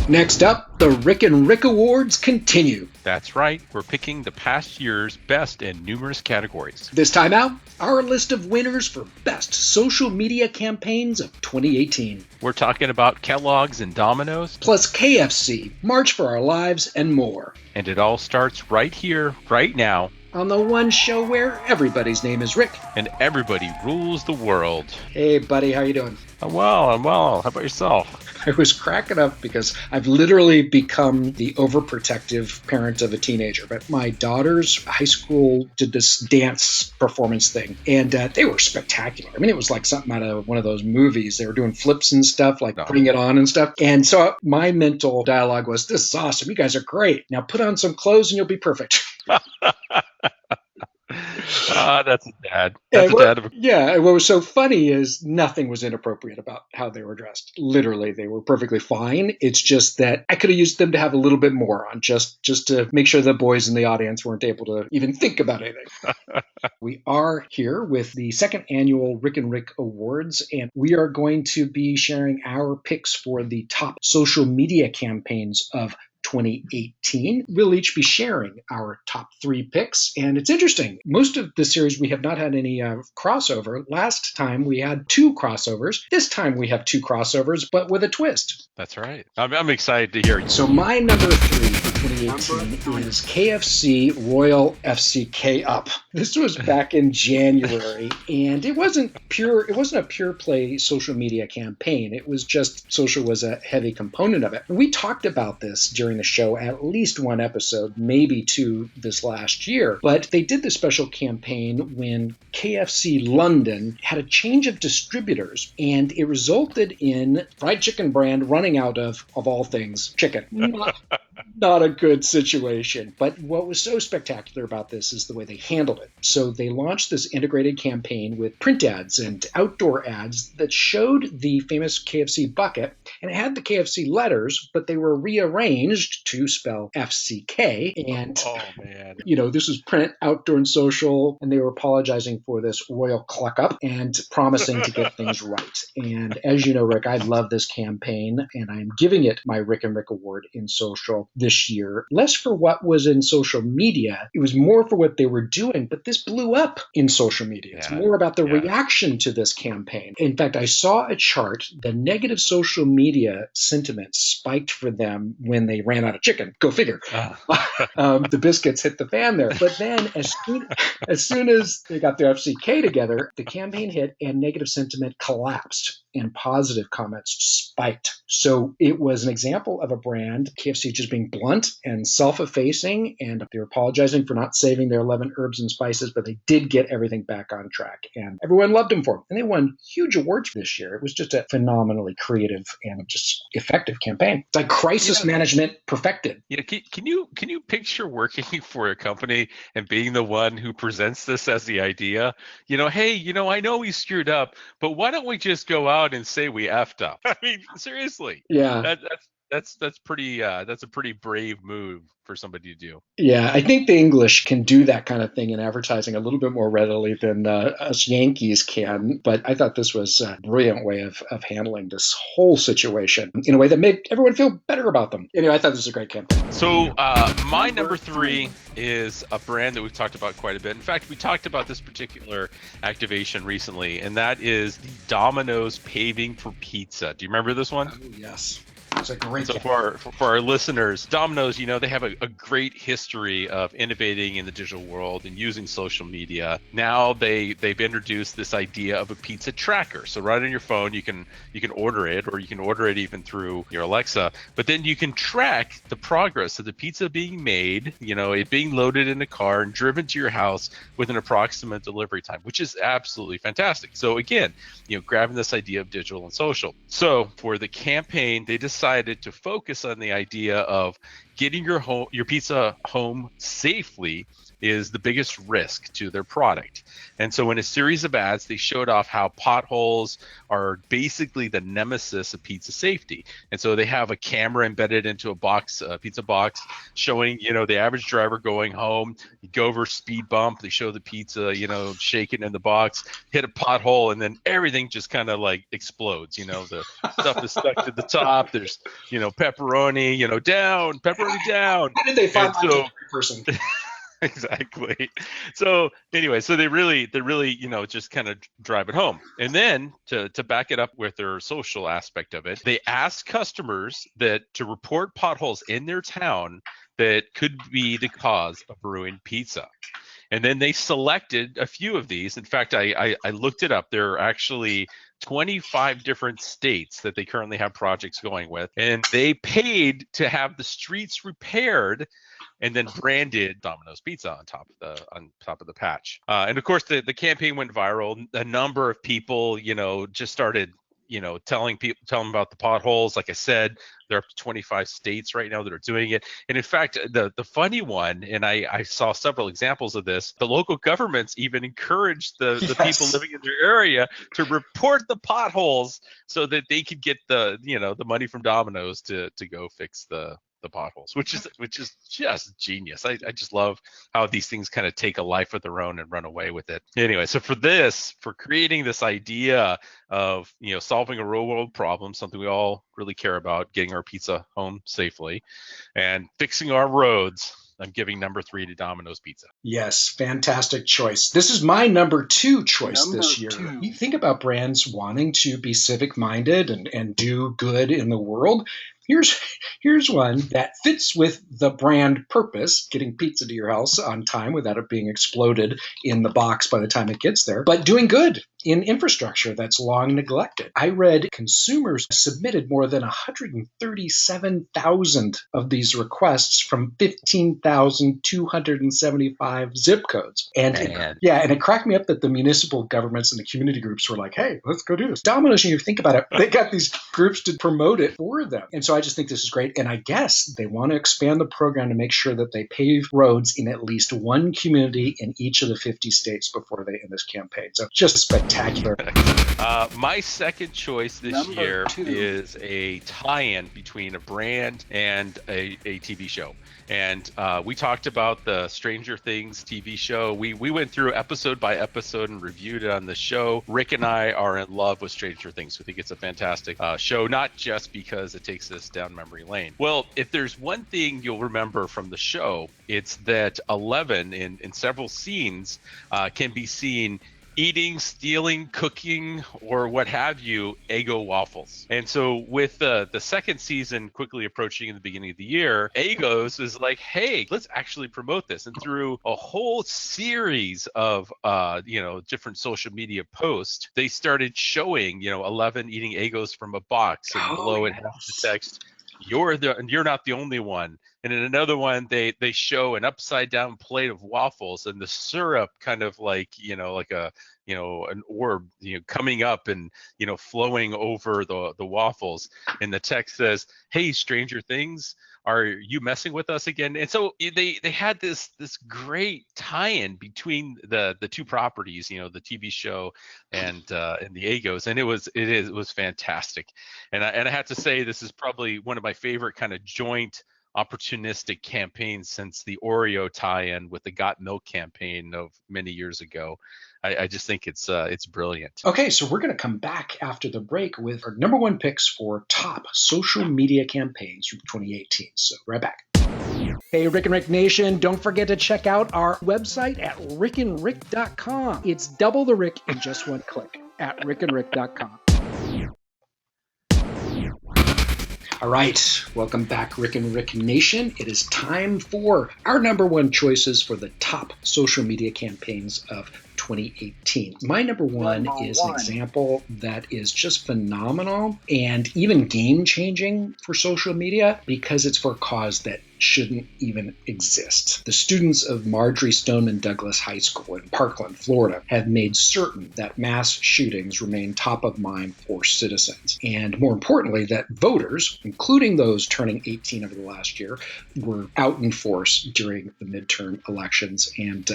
Next up, the Rick and Rick Awards continue. That's right, we're picking the past year's best in numerous categories. This time out, our list of winners for best social media campaigns of 2018. We're talking about Kellogg's and Dominos, plus KFC, March for Our Lives, and more. And it all starts right here, right now, on the one show where everybody's name is Rick. And everybody rules the world. Hey, buddy, how you doing? I'm well. How about yourself? I was cracking up because I've literally become the overprotective parent of a teenager. But my daughter's high school did this dance performance thing, and they were spectacular. I mean, it was like something out of one of those movies. They were doing flips and stuff, like putting it on and stuff. And so my mental dialogue was, this is awesome. You guys are great. Now put on some clothes and you'll be perfect. That's a dad. That's a dad. Yeah, and what was so funny is nothing was inappropriate about how they were dressed. Literally, they were perfectly fine. It's just that I could have used them to have a little bit more on, just to make sure the boys in the audience weren't able to even think about anything. We are here with the second annual Rick and Rick Awards, and we are going to be sharing our picks for the top social media campaigns of 2018. We'll each be sharing our top 3 picks, and it's interesting. Most of the series we have not had any crossover. Last time we had 2 crossovers. This time we have 2 crossovers, but with a twist. That's right. I'm excited to hear you. So my number 3 for 2018 is KFC Royal FCK-Up. This was back in January, and it wasn't a pure play social media campaign. It was just social was a heavy component of it. We talked about this during the show, at least one episode, maybe 2 this last year. But they did this special campaign when KFC London had a change of distributors, and it resulted in fried chicken brand running out of all things, chicken. Not a good situation. But what was so spectacular about this is the way they handled it. So they launched this integrated campaign with print ads and outdoor ads that showed the famous KFC bucket, and it had the KFC letters, but they were rearranged to spell FCK. And, this was print, outdoor, and social, and they were apologizing for this royal cluck up and promising to get things right. And as you know, Rick, I love this campaign, and I'm giving it my Rick and Rick Award in social this year. Less for what was in social media. It was more for what they were doing, but this blew up in social media. It's more about the reaction to this campaign. In fact, I saw a chart. The negative social media sentiment spiked for them when they ran out of chicken. Go figure. The biscuits hit the fan there. But then as soon as they got their FCK together, the campaign hit and negative sentiment collapsed and positive comments spiked. So it was an example of a brand, KFC, just being blunt and self-effacing, and they were apologizing for not saving their 11 herbs and spices, but they did get everything back on track, and everyone loved them for it. And they won huge awards this year. It was just a phenomenally creative and just effective campaign. It's like crisis management perfected. Can you picture working for a company and being the one who presents this as the idea? Hey, I know we screwed up, but why don't we just go out and say we effed up? I mean, seriously. Yeah. That's a pretty brave move for somebody to do. Yeah, I think the English can do that kind of thing in advertising a little bit more readily than us Yankees can. But I thought this was a brilliant way of handling this whole situation in a way that made everyone feel better about them. Anyway, I thought this was a great campaign. So my number 3 is a brand that we've talked about quite a bit. In fact, we talked about this particular activation recently, and that is the Domino's Paving for Pizza. Do you remember this one? Oh, yes. It's a great So for our listeners, Domino's, they have a great history of innovating in the digital world and using social media. Now they've introduced this idea of a pizza tracker. So right on your phone, you can order it, or you can order it even through your Alexa. But then you can track the progress of the pizza being made, it being loaded in a car and driven to your house with an approximate delivery time, which is absolutely fantastic. So again, grabbing this idea of digital and social. So for the campaign, they decided to focus on the idea of getting your pizza home safely is the biggest risk to their product. And so in a series of ads, they showed off how potholes are basically the nemesis of pizza safety. And so they have a camera embedded into a box, a pizza box, showing, the average driver going home. You go over a speed bump, they show the pizza, shaking in the box, hit a pothole, and then everything just kind of like explodes. The stuff is stuck to the top. There's, pepperoni, down, pepperoni down. How did they find that person? Exactly. So anyway, so they really, just kind of drive it home. And then to back it up with their social aspect of it, they asked customers to report potholes in their town that could be the cause of ruined pizza. And then they selected a few of these. In fact, I looked it up. There are actually 25 different states that they currently have projects going with, and they paid to have the streets repaired and then branded Domino's Pizza on top of the patch. And of course, the campaign went viral. A number of people, just started, telling them about the potholes. Like I said, there are up to 25 states right now that are doing it. And in fact, the funny one, and I saw several examples of this, the local governments even encouraged the people living in their area to report the potholes so that they could get the money from Domino's to go fix the potholes, which is just genius. I just love how these things kind of take a life of their own and run away with it. Anyway, so for creating this idea of solving a real world problem, something we all really care about, getting our pizza home safely and fixing our roads, I'm giving number 3 to Domino's Pizza. Yes, fantastic choice. This is my number 2 choice this year. You think about brands wanting to be civic minded and do good in the world. Here's one that fits with the brand purpose, getting pizza to your house on time without it being exploded in the box by the time it gets there, but doing good in infrastructure that's long neglected. I read consumers submitted more than 137,000 of these requests from 15,275 zip codes. And it cracked me up that the municipal governments and the community groups were like, hey, let's go do this. Domino's, you think about it, they got these groups to promote it for them. And so I just think this is great. And I guess they want to expand the program to make sure that they pave roads in at least one community in each of the 50 states before they end this campaign. So just spectacular. My second choice this year is a tie-in between a brand and a TV show. And we talked about the Stranger Things TV show. We went through episode by episode and reviewed it on the show. Rick and I are in love with Stranger Things. We think it's a fantastic show, not just because it takes us down memory lane. Well, if there's one thing you'll remember from the show, it's that Eleven in several scenes can be seen eating, stealing, cooking, or what have you, Eggo waffles. And so with the second season quickly approaching in the beginning of the year, Eggo's is like, hey, let's actually promote this. And through a whole series of different social media posts, they started showing, Eleven eating Eggo's from a box, and below it has the text, you're not the only one. And in another one, they show an upside down plate of waffles and the syrup kind of like, like an orb, coming up and, flowing over the waffles. And the text says, hey, Stranger Things, are you messing with us again? And so they had this great tie-in between the two properties, the TV show and the Eggos, and it was fantastic. And I have to say, this is probably one of my favorite kind of joint opportunistic campaigns since the Oreo tie-in with the Got Milk campaign of many years ago. I just think it's brilliant. Okay, so we're going to come back after the break with our number 1 picks for top social media campaigns from 2018. So right back. Hey, Rick and Rick Nation, don't forget to check out our website at rickandrick.com. It's double the Rick in just one click at rickandrick.com. All right, welcome back, Rick and Rick Nation. It is time for our number 1 choices for the top social media campaigns of 2018. My number 1 is an example that is just phenomenal and even game-changing for social media because it's for a cause that shouldn't even exist. The students of Marjory Stoneman Douglas High School in Parkland, Florida, have made certain that mass shootings remain top of mind for citizens. And more importantly, that voters, including those turning 18 over the last year, were out in force during the midterm elections and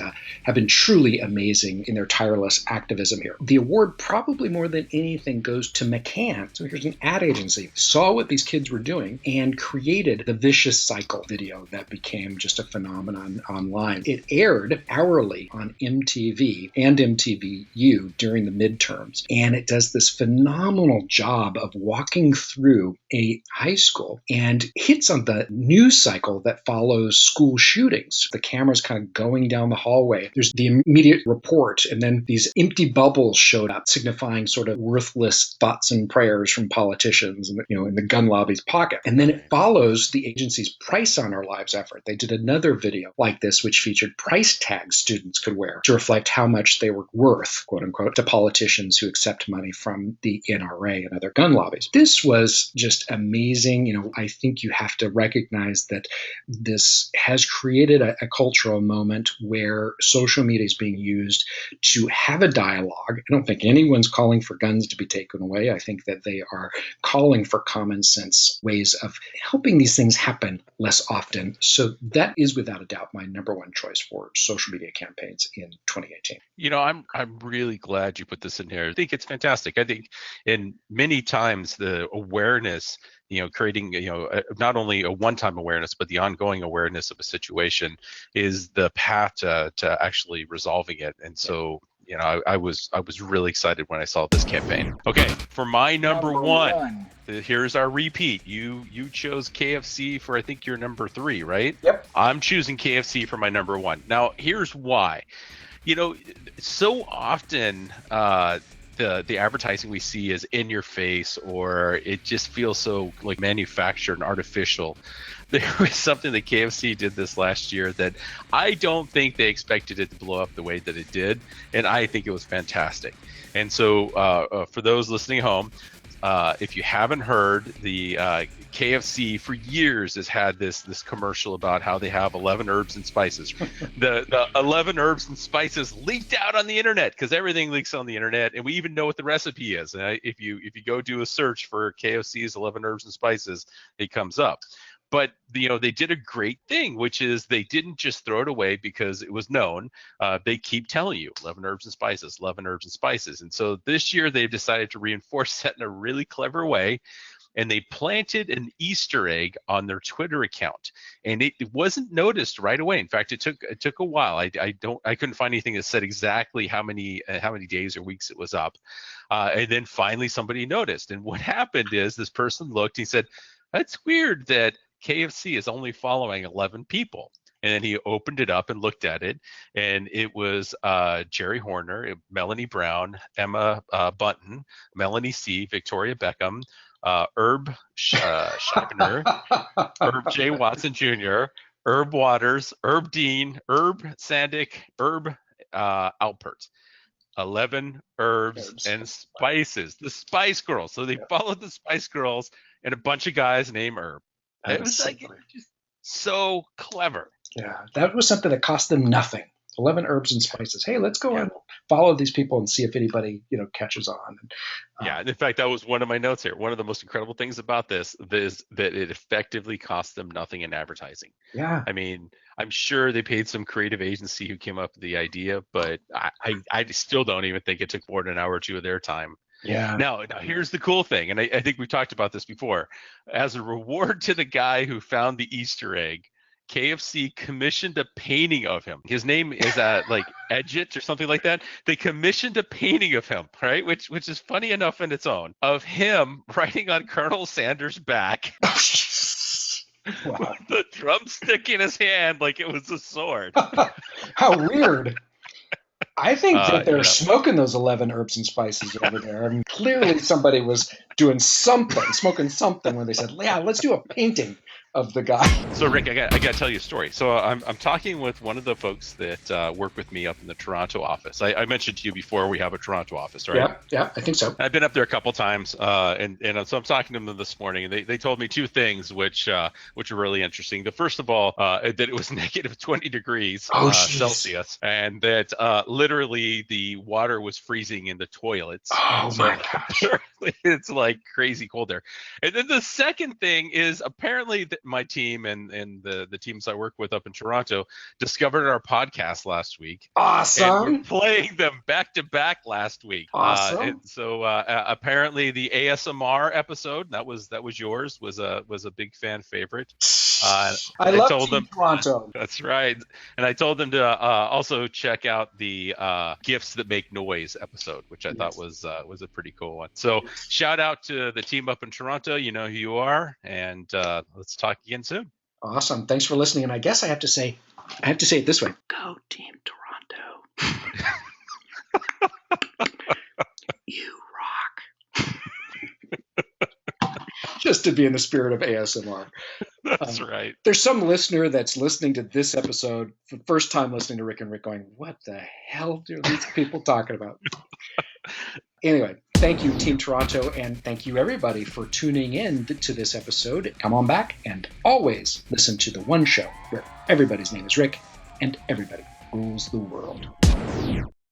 have been truly amazing in their tireless activism here. The award, probably more than anything, goes to McCann. So here's an ad agency, saw what these kids were doing and created the Vicious Cycle video that became just a phenomenon online. It aired hourly on MTV and MTVU during the midterms, and it does this phenomenal job of walking through a high school and hits on the news cycle that follows school shootings. The camera's kind of going down the hallway. There's the immediate report, and then these empty bubbles showed up, signifying sort of worthless thoughts and prayers from politicians, in the gun lobby's pocket. And then it follows the agency's Price on Our Lives effort. They did another video like this, which featured price tags students could wear to reflect how much they were worth, quote unquote, to politicians who accept money from the NRA and other gun lobbies. This was just amazing. I think you have to recognize that this has created a cultural moment where social media is being used to have a dialogue. I don't think anyone's calling for guns to be taken away. I think that they are calling for common sense ways of helping these things happen less often. So that is without a doubt my number one choice for social media campaigns in 2018. I'm really glad you put this in here. I think it's fantastic. I think in many times the awareness, creating, not only a one-time awareness, but the ongoing awareness of a situation is the path to actually resolving it. And so, I was really excited when I saw this campaign. Okay, for my number one, here's our repeat. You chose KFC for, I think, your number 3, right? Yep. I'm choosing KFC for my number 1. Now, here's why. So often the advertising we see is in your face, or it just feels so like manufactured and artificial. There was something that KFC did this last year that I don't think they expected it to blow up the way that it did, and I think it was fantastic. And so for those listening home, if you haven't heard, the KFC for years has had this commercial about how they have 11 herbs and spices. The 11 herbs and spices leaked out on the internet, because everything leaks on the internet, and we even know what the recipe is. And if you go do a search for KFC's 11 herbs and spices, it comes up. But they did a great thing, which is they didn't just throw it away because it was known. They keep telling you 11 herbs and spices, 11 herbs and spices. And so this year they've decided to reinforce that in a really clever way. And they planted an Easter egg on their Twitter account, and it wasn't noticed right away. In fact, it took a while. I couldn't find anything that said exactly how many days or weeks it was up. And then finally somebody noticed. And what happened is this person looked. He said, "That's weird that KFC is only following 11 people." And then he opened it up and looked at it, and it was Jerry Horner, Melanie Brown, Emma Bunton, Melanie C., Victoria Beckham, Herb Scheibner, Herb J. Watson Jr., Herb Waters, Herb Dean, Herb Sandick, Herb Alpert. 11 herbs and spices. The Spice Girls. So they followed the Spice Girls and a bunch of guys named Herb. It was just so clever. Yeah, that was something that cost them nothing. 11 herbs and spices. Hey, let's go and follow these people and see if anybody, catches on. Yeah, in fact, that was one of my notes here. One of the most incredible things about this is that it effectively cost them nothing in advertising. Yeah. I mean, I'm sure they paid some creative agency who came up with the idea, but I still don't even think it took more than an hour or two of their time. Yeah. Now here's the cool thing, and I think we've talked about this before. As a reward to the guy who found the Easter egg, KFC commissioned a painting of him. His name is like Edgett or something like that. They commissioned a painting of him, right? Which is funny enough in its own, of him riding on Colonel Sanders' back. Wow. With the drumstick in his hand like it was a sword. How weird. I think that they're smoking those 11 herbs and spices over there. I mean, clearly somebody was doing something, smoking something when they said, yeah, let's do a painting of the guy. So Rick, I got to tell you a story. So I'm talking with one of the folks that work with me up in the Toronto office. I mentioned to you before we have a Toronto office, right? Yeah, I think so. I've been up there a couple times, and so I'm talking to them this morning, and they told me two things which are really interesting. The first of all, that it was negative 20 degrees Celsius, and that literally the water was freezing in the toilets. Oh my gosh! It's like crazy cold there. And then the second thing is apparently that my team and the teams I work with up in Toronto discovered our podcast last week. Awesome. And we're playing them back to back last week. Awesome. And so apparently the ASMR episode that was yours was a big fan favorite. I love Team Toronto. That's right. And I told them to also check out the Gifts That Make Noise episode, which I thought was a pretty cool one. So shout out to the team up in Toronto. You know who you are. And let's talk again soon. Awesome. Thanks for listening. And I guess I have to say it this way. Go Team Toronto. You rock. Just to be in the spirit of ASMR. That's right. There's some listener that's listening to this episode for the first time listening to Rick and Rick going, what the hell are these people talking about? Anyway, thank you, Team Toronto, and thank you, everybody, for tuning in to this episode. Come on back and always listen to the one show where everybody's name is Rick and everybody rules the world.